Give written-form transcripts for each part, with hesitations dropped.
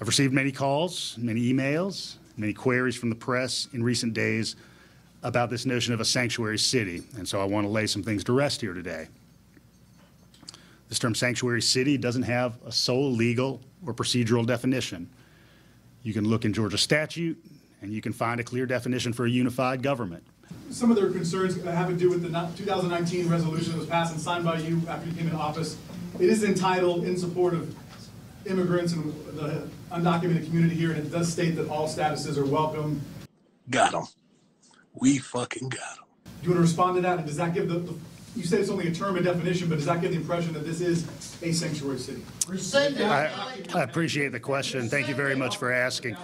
I've received many calls, many emails, many queries from the press in recent days about this notion of a sanctuary city, and so I want to lay some things to rest here today. This term sanctuary city doesn't have a sole legal or procedural definition. You can look in Georgia statute, and you can find a clear definition for a unified government. Some of their concerns have to do with the 2019 resolution that was passed and signed by you after you came into office. It is entitled "In Support of Immigrants and the Undocumented Community Here," and it does state that all statuses are welcome. Got them. We fucking got them. Do you want to respond to that? And does that give you say it's only a term and definition, but does that give the impression that this is a sanctuary city? I appreciate the question. Thank you very much for asking.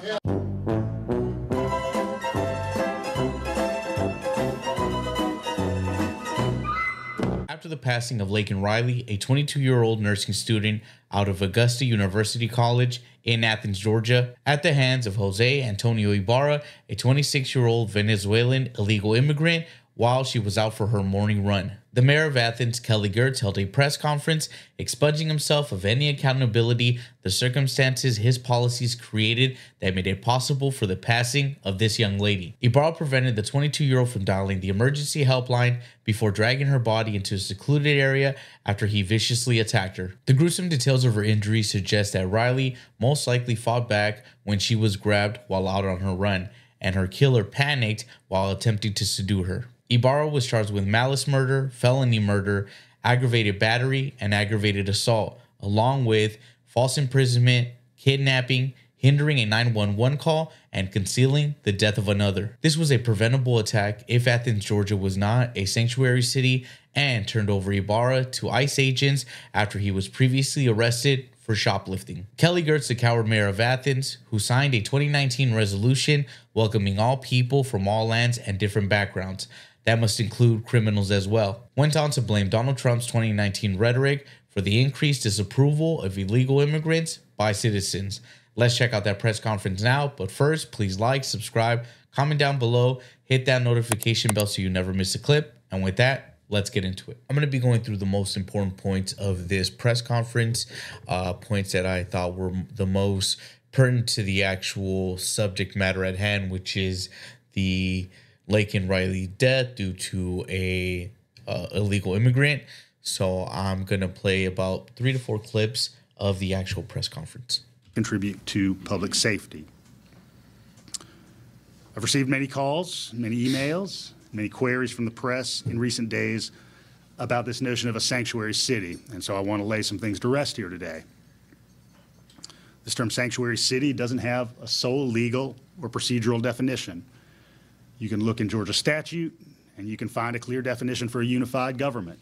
After the passing of Laken Riley, a 22-year-old nursing student out of Augusta University College in Athens, Georgia, at the hands of Jose Antonio Ibarra, a 26-year-old Venezuelan illegal immigrant, while she was out for her morning run. The mayor of Athens, Girtz, held a press conference expunging himself of any accountability, the circumstances his policies created that made it possible for the passing of this young lady. Ibarra prevented the 22-year-old from dialing the emergency helpline before dragging her body into a secluded area after he viciously attacked her. The gruesome details of her injury suggest that Riley most likely fought back when she was grabbed while out on her run, and her killer panicked while attempting to subdue her. Ibarra was charged with malice murder, felony murder, aggravated battery, and aggravated assault, along with false imprisonment, kidnapping, hindering a 911 call, and concealing the death of another. This was a preventable attack if Athens, Georgia was not a sanctuary city, and turned over Ibarra to ICE agents after he was previously arrested for shoplifting. Girtz, the coward mayor of Athens, who signed a 2019 resolution welcoming all people from all lands and different backgrounds, that must include criminals as well, went on to blame Donald Trump's 2019 rhetoric for the increased disapproval of illegal immigrants by citizens. Let's check out that press conference now, but first, please like, subscribe, comment down below, hit that notification bell so you never miss a clip, and with that, let's get into it. I'm going to be going through the most important points of this press conference, points that I thought were the most pertinent to the actual subject matter at hand, which is the Laken Riley death due to a illegal immigrant. So I'm going to play about 3 to 4 clips of the actual press conference. Contribute to public safety. I've received many calls, many emails, many queries from the press in recent days about this notion of a sanctuary city, and so I want to lay some things to rest here today. This term sanctuary city doesn't have a sole legal or procedural definition. You can look in Georgia statute, and you can find a clear definition for a unified government.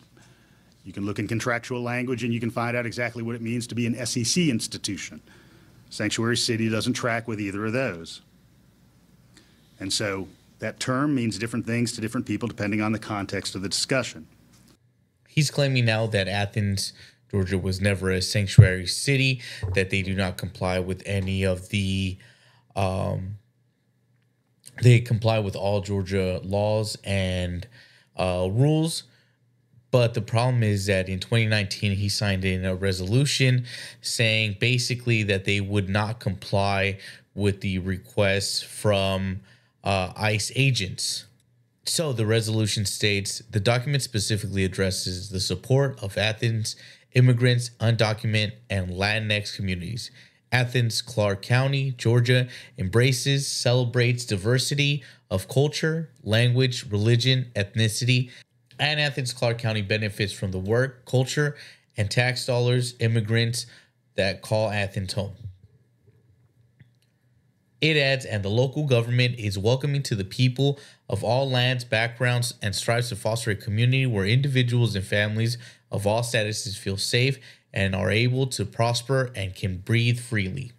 You can look in contractual language, and you can find out exactly what it means to be an SEC institution. Sanctuary city doesn't track with either of those. And so that term means different things to different people depending on the context of the discussion. He's claiming now that Athens, Georgia was never a sanctuary city, that they do not comply with any of the they comply with all Georgia laws and rules. But the problem is that in 2019, he signed in a resolution saying basically that they would not comply with the requests from ICE agents. So the resolution states the document specifically addresses the support of Athens immigrants, undocumented, and Latinx communities. Athens, Clark County, Georgia embraces, celebrates diversity of culture, language, religion, ethnicity, and Athens, Clark County benefits from the work, culture, and tax dollars immigrants that call Athens home. It adds, and the local government is welcoming to the people of all lands, backgrounds, and strives to foster a community where individuals and families of all statuses feel safe and are able to prosper and can breathe freely.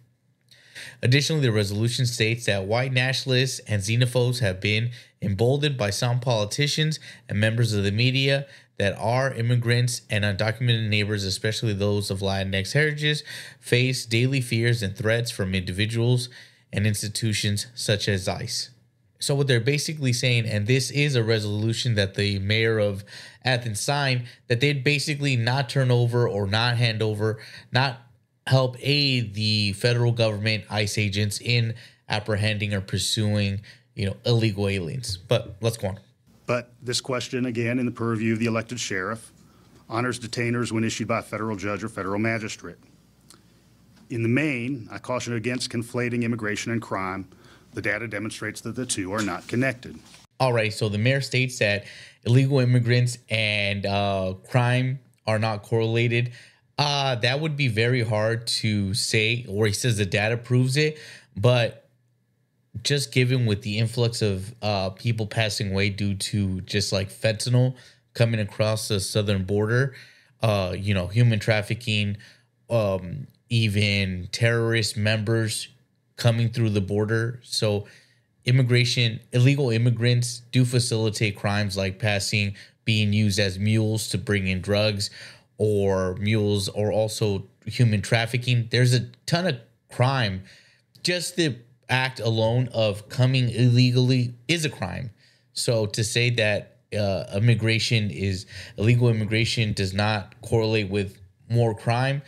Additionally, the resolution states that white nationalists and xenophobes have been emboldened by some politicians and members of the media that our immigrants and undocumented neighbors, especially those of Latinx heritage, face daily fears and threats from individuals and institutions such as ICE. So what they're basically saying, and this is a resolution that the mayor of Athens signed, that they'd basically not turn over or not hand over, not help aid the federal government ICE agents in apprehending or pursuing, illegal aliens. But let's go on. But this question, again, in the purview of the elected sheriff, honors detainers when issued by a federal judge or federal magistrate. In the main, I caution against conflating immigration and crime. The data demonstrates that the two are not connected. All right, so the mayor states that illegal immigrants and crime are not correlated. That would be very hard to say, or he says the data proves it, but just given with the influx of people passing away due to just like fentanyl coming across the southern border, human trafficking, even terrorist members coming through the border. So illegal immigrants do facilitate crimes like being used as mules to bring in drugs, or mules, or also human trafficking. There's a ton of crime. Just the act alone of coming illegally is a crime. So to say that illegal immigration does not correlate with more crime,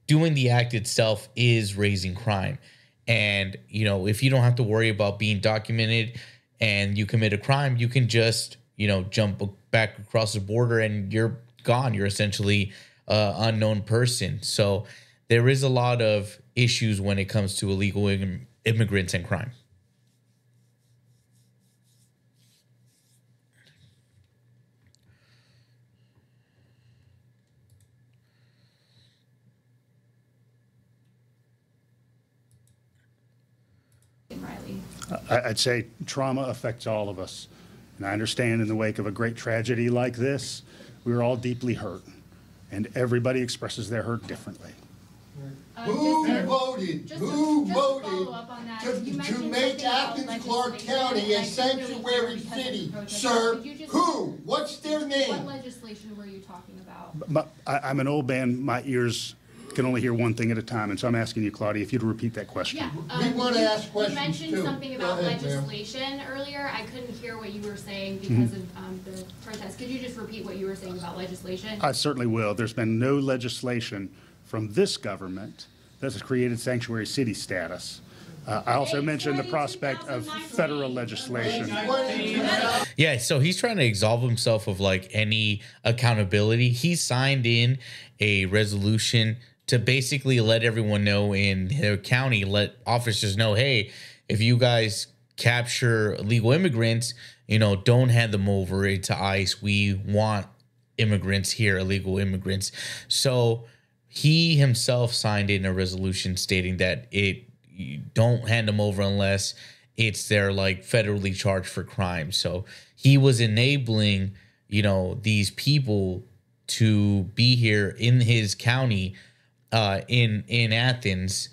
doing the act itself is raising crime. And, if you don't have to worry about being documented and you commit a crime, you can just, jump back across the border and you're gone. You're essentially an unknown person. So there is a lot of issues when it comes to illegal immigrants and crime. Riley. I'd say trauma affects all of us. And I understand in the wake of a great tragedy like this, we were all deeply hurt. And everybody expresses their hurt differently. Who voted To follow up on that, you to mentioned make something about Athens, Clark legislation, County a and I couldn't really sanctuary hear because of city? the protest. Sir, Could you just- who? What's their What name? legislation were you talking about? I'm an old man. My ears can only hear one thing at a time. And so I'm asking you, Claudia, if you'd repeat that question. Yeah. We wanna ask You questions, mentioned too. something Go about ahead, ma'am. legislation earlier. I couldn't hear what you were saying because of the protest. Could you just repeat what you were saying about legislation? I certainly will. There's been no legislation from this government that has created sanctuary city status. I also mentioned the prospect of federal legislation. Yeah, so he's trying to absolve himself of like any accountability. He signed in a resolution to basically let everyone know in their county, let officers know, hey, if you guys capture illegal immigrants, don't hand them over to ICE. We want immigrants here, illegal immigrants. So he himself signed in a resolution stating that you don't hand them over unless they're like federally charged for crime. So he was enabling, these people to be here in his county, in Athens.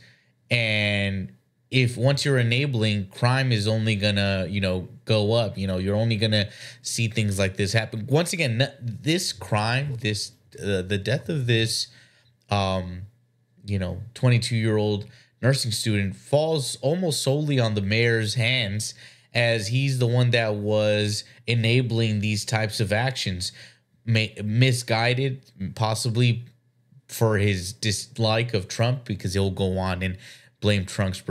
And if once you're enabling, crime is only gonna, go up. You're only gonna see things like this happen. Once again, this crime, the death of this 22-year-old nursing student falls almost solely on the mayor's hands, as he's the one that was enabling these types of actions, misguided, possibly for his dislike of Trump, because he'll go on and blame Trump's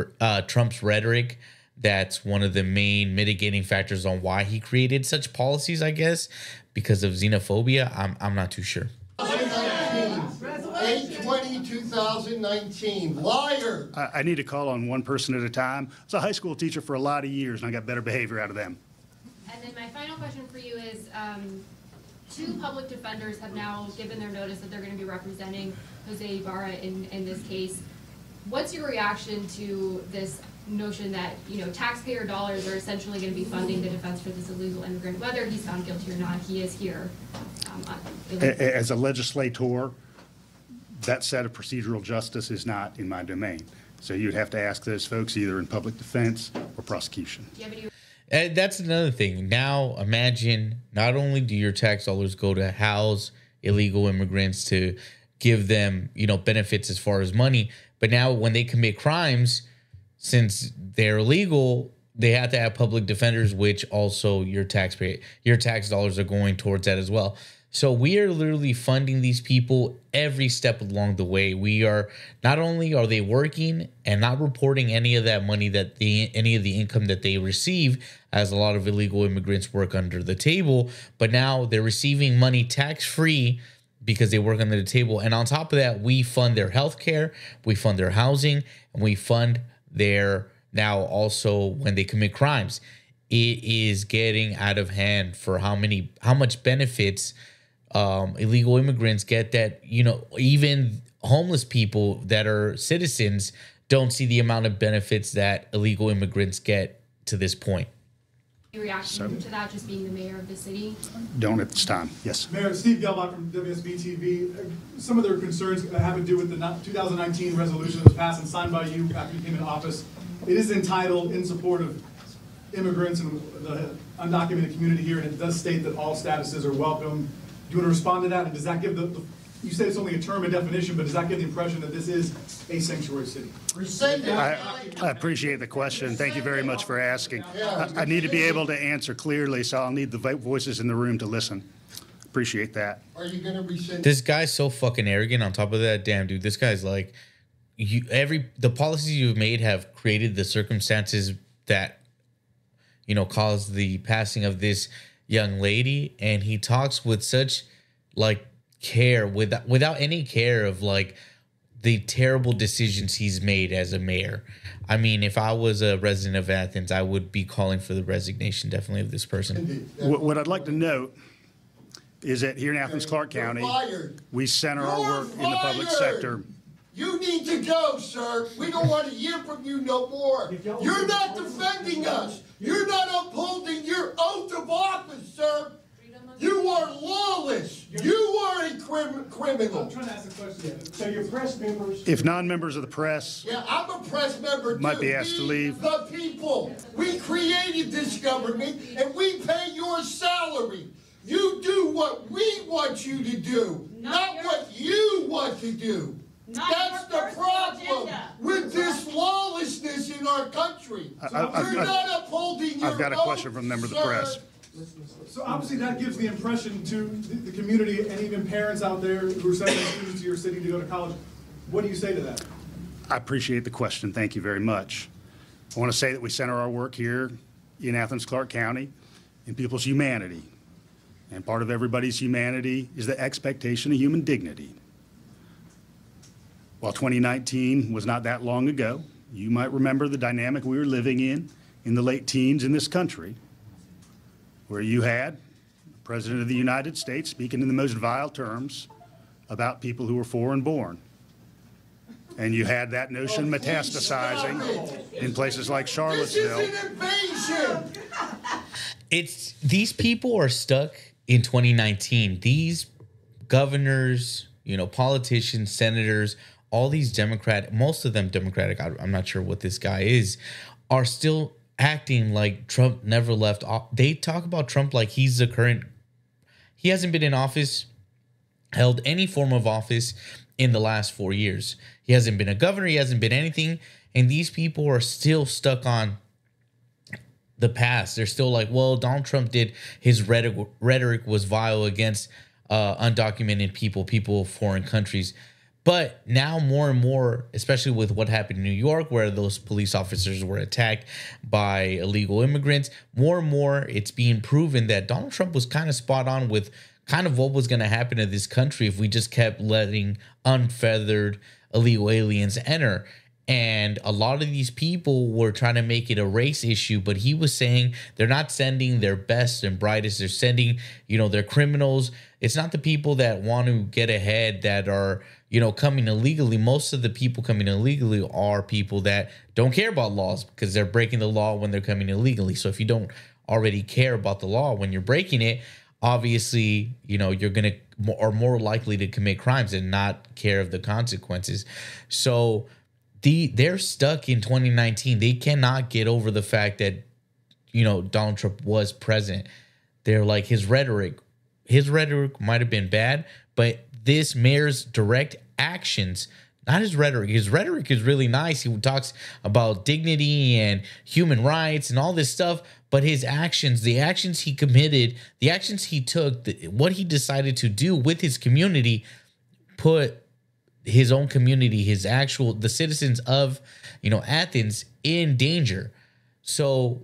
rhetoric. That's one of the main mitigating factors on why he created such policies, I guess, because of xenophobia. I'm not too sure. 8/20/2019. Liar. I need to call on one person at a time. I was a high school teacher for a lot of years, and I got better behavior out of them. And then my final question for you is, two public defenders have now given their notice that they're going to be representing Jose Ibarra in this case. What's your reaction to this notion that, taxpayer dollars are essentially going to be funding the defense for this illegal immigrant, whether he's found guilty or not? He is here. As a legislator, that set of procedural justice is not in my domain. So you'd have to ask those folks either in public defense or prosecution. Do you have any? And that's another thing. Now imagine, not only do your tax dollars go to house illegal immigrants, to give them, benefits as far as money, but now when they commit crimes, since they're illegal, they have to have public defenders, which also your tax dollars are going towards that as well. So we are literally funding these people every step along the way. We are not only are they working and not reporting any of that money that any of the income that they receive, as a lot of illegal immigrants work under the table, but now they're receiving money tax-free because they work under the table. And on top of that, we fund their health care, we fund their housing, and we fund their, now also when they commit crimes. It is getting out of hand for how much benefits illegal immigrants get, that, you know, even homeless people that are citizens don't see the amount of benefits that illegal immigrants get to this point. Your reaction to that, just being the mayor of the city? Don't at this time. Yes. Mayor Steve Gelbach from WSB TV. Some of their concerns have to do with the 2019 resolution that was passed and signed by you after you came into office. It is entitled in support of immigrants and the undocumented community here, and it does state that all statuses are welcome. Do you want to respond to that? And does that give you say it's only a term and definition, but does that give the impression that this is a sanctuary city? I appreciate the question. Thank you very much for asking. I need to be able to answer clearly, so I'll need the voices in the room to listen. Appreciate that. Are you going to rescind? This guy's so fucking arrogant. On top of that, damn, dude, this guy's like, the policies you've made have created the circumstances that, you know, caused the passing of this young lady, and he talks with such like care, without any care of like the terrible decisions he's made as a mayor. I mean, if I was a resident of Athens, I would be calling for the resignation, definitely, of this person. What I'd like to note is that here in Athens, Clarke County, we center our work in the public sector. You need to go, sir. We don't want to hear from you no more. You're not defending us. You're not upholding your oath of office, sir. You are lawless. You are a criminal. I'm trying to ask a question. So your press members... If non-members of the press Yeah, I'm a press member too. might be asked to leave. The people. We created this government and we pay your salary. You do what we want you to do, not what you want to do. That's the problem with this lawlessness in our country. You're not upholding your I've got a question from a member of the press. So obviously that gives the impression to the community and even parents out there who are sending their students to your city to go to college. What do you say to that? I appreciate the question. Thank you very much. I want to say that we center our work here in Athens, Clarke County, in people's humanity. And part of everybody's humanity is the expectation of human dignity. While 2019 was not that long ago, you might remember the dynamic we were living in the late teens in this country, where you had the President of the United States speaking in the most vile terms about people who were foreign born. And you had that notion metastasizing in places like Charlottesville. This is an invasion. These people are stuck in 2019. These governors, you know, politicians, senators, all these most of them Democratic, I'm not sure what this guy is, are still acting like Trump never left off. They talk about Trump like he's he hasn't been in office, held any form of office in the last 4 years. He hasn't been a governor, he hasn't been anything, and these people are still stuck on the past. They're still like, well, Donald Trump did, his rhetoric was vile against undocumented people of foreign countries. But now more and more, especially with what happened in New York, where those police officers were attacked by illegal immigrants, more and more it's being proven that Donald Trump was kind of spot on with kind of what was going to happen to this country if we just kept letting unfeathered illegal aliens enter. And a lot of these people were trying to make it a race issue, but he was saying they're not sending their best and brightest. They're sending, you know, their criminals. It's not the people that want to get ahead that are, you know, coming illegally. Most of the people coming illegally are people that don't care about laws because they're breaking the law when they're coming illegally. So if you don't already care about the law when you're breaking it, obviously, you know, you're going to are more likely to commit crimes and not care of the consequences. So they're stuck in 2019. They cannot get over the fact that, you know, Donald Trump was president. They're like, his rhetoric might have been bad, but this mayor's direct actions not his rhetoric. His rhetoric is really nice. He talks about dignity and human rights and all this stuff. But his actions, the actions he committed, the actions he took, what he decided to do with his community, put his own community, the citizens of, Athens in danger. So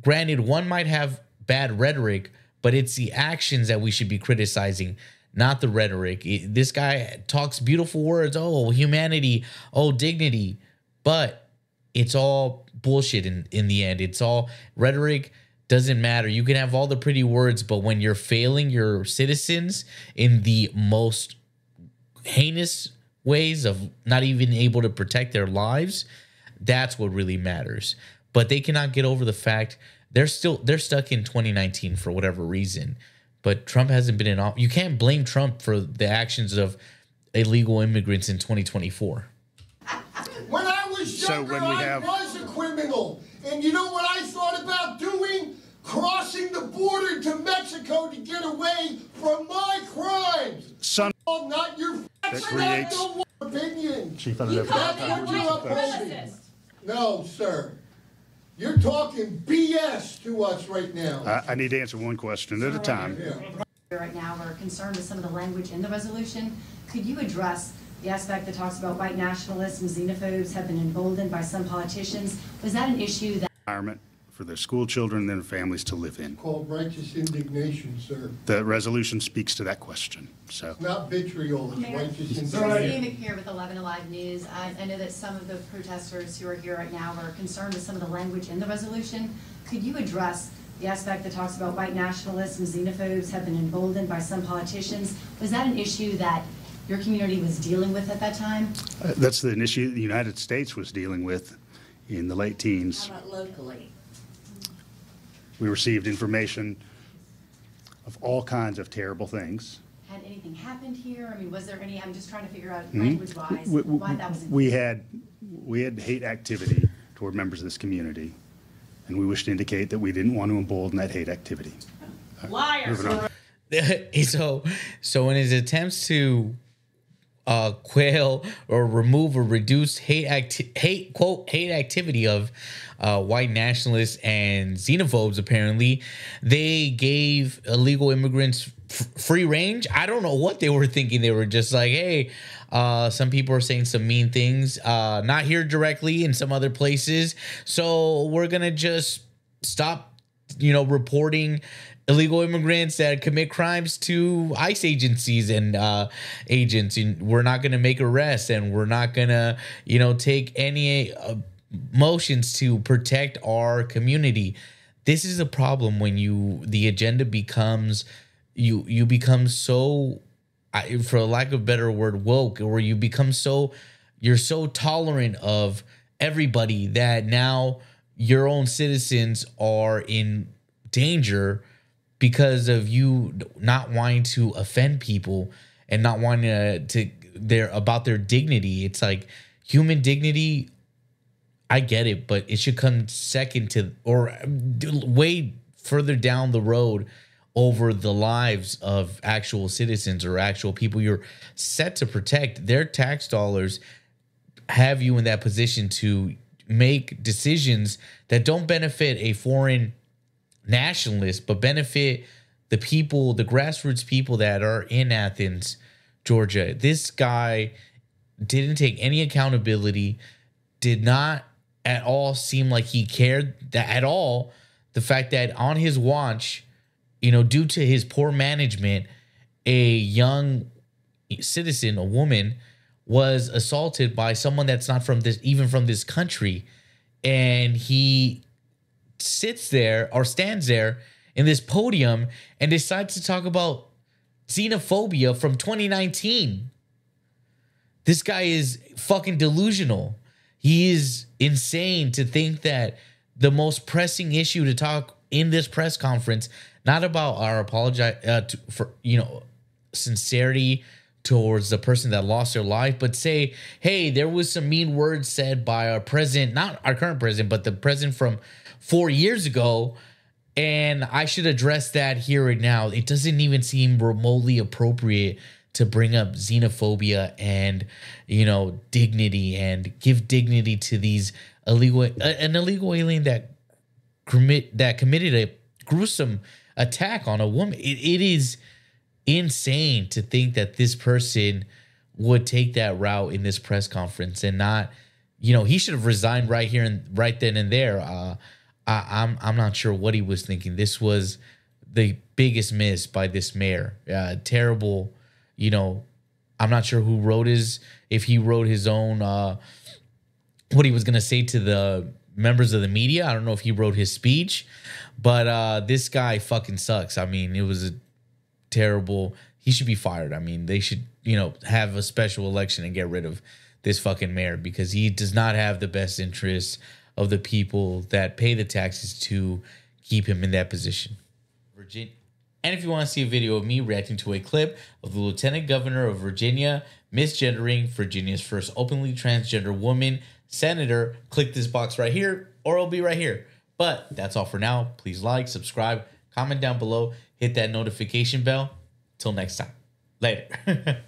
granted, one might have bad rhetoric, but it's the actions that we should be criticizing, not the rhetoric. This guy talks beautiful words. Oh, humanity. Oh, dignity. But it's all bullshit in the end. It's all rhetoric. Doesn't matter. You can have all the pretty words, but when you're failing your citizens in the most heinous ways of not even able to protect their lives, that's what really matters. But they cannot get over the fact they're stuck in 2019 for whatever reason. But Trump hasn't been in office. You can't blame Trump for the actions of illegal immigrants in 2024. When I was younger, I was a criminal. And you know what I thought about doing? Crossing the border to Mexico to get away from my crimes. Son, Oh, not your that creates opinion. Chief You called That's him what a you're white opposing. supremacist. No, sir. You're talking BS to us right now. I need to answer one question at a time. Yeah. Right now, we're concerned with some of the language in the resolution. Could you address the aspect that talks about white nationalists and xenophobes have been emboldened by some politicians? Was that an issue that Environment for their school children and their families to live in. Called righteous indignation, sir. The resolution speaks to that question. So It's not vitriol, it's Mayor, righteous Steve indignation. here with 11 Alive News. I know that some of the protesters who are here right now are concerned with some of the language in the resolution. Could you address the aspect that talks about white nationalists and xenophobes have been emboldened by some politicians? Was that an issue that your community was dealing with at that time? that's an issue the United States was dealing with in the late teens. How about locally? We received information of all kinds of terrible things. Had anything happened here? I mean, was there any, I'm just trying to figure out Mm-hmm. language-wise why that was. We had hate activity toward members of this community, and we wish to indicate that we didn't want to embolden that hate activity. Liars. Moving on. So in his attempts to quail or remove or reduce hate activity of white nationalists and xenophobes, apparently they gave illegal immigrants free range. I don't know what they were thinking. They were just like, hey, some people are saying some mean things, not here directly, in some other places, so we're gonna just stop reporting illegal immigrants that commit crimes to ICE agencies and agents, and we're not going to make arrests, and we're not going to, take any motions to protect our community. This is a problem when the agenda becomes, you become so, for lack of a better word, woke, or you become you're so tolerant of everybody that now your own citizens are in danger because of you not wanting to offend people and not wanting to about their dignity. It's like human dignity. I get it, but it should come second to, or way further down the road, over the lives of actual citizens or actual people you're set to protect. Their tax dollars have you in that position to make decisions that don't benefit a foreign nationalist, but benefit the people, the grassroots people that are in Athens, Georgia. This guy didn't take any accountability, did not at all seem like he cared that at all. The fact that on his watch, due to his poor management, a young citizen, a woman, was assaulted by someone that's not from this country, and he stands there in this podium and decides to talk about xenophobia from 2019. This guy is fucking delusional. He is insane to think that the most pressing issue to talk in this press conference, not about our apologize for sincerity towards the person that lost their life, but say, hey, there was some mean words said by our president, not our current president, but the president from 4 years ago, and I should address that here and now. It doesn't even seem remotely appropriate to bring up xenophobia and, dignity, and give dignity to these an illegal alien that committed a gruesome attack on a woman. It is insane to think that this person would take that route in this press conference and not, he should have resigned right here and right then and there. I'm not sure what he was thinking. This was the biggest miss by this mayor. Terrible. I'm not sure who wrote if he wrote his own, what he was going to say to the members of the media. I don't know if he wrote his speech, but this guy fucking sucks. I mean, it was a terrible, he should be fired. I mean, they should, have a special election and get rid of this fucking mayor, because he does not have the best interests of the people that pay the taxes to keep him in that position. Virginia. And if you want to see a video of me reacting to a clip of the Lieutenant Governor of Virginia misgendering Virginia's first openly transgender woman senator, click this box right here, or it'll be right here. But that's all for now. Please like, subscribe, comment down below, hit that notification bell. Till next time. Later.